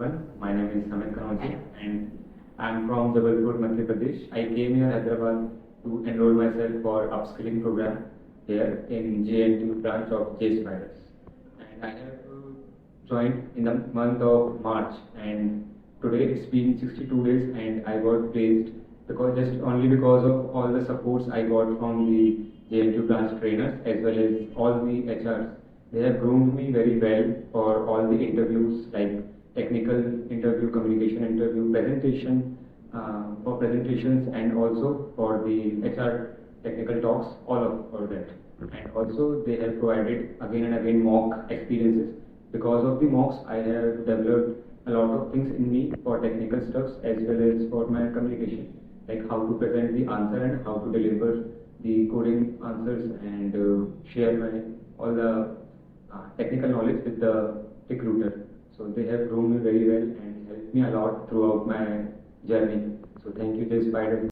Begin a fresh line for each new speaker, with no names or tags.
everyone. My name is Amith and I'm from Jabalpur, Madhya Pradesh. I came here Hyderabad to enroll myself for upskilling program here in JNTU branch of Jspiders. And I have joined in the month of March, and today it's been 62 days and I got placed only because of all the supports I got from the JNTU branch trainers as well as all the HRs. They have groomed me very well for all the interviews like technical interview, communication interview, for presentations, and also for the HR technical talks, all that. And also they have provided again and again mock experiences. Because of the mocks, I have developed a lot of things in me for technical stuffs as well as for my communication, like how to present the answer and how to deliver the coding answers and share all the technical knowledge with the recruiter. So they have grown me very well and helped me a lot throughout my journey. So thank you, Jspiders.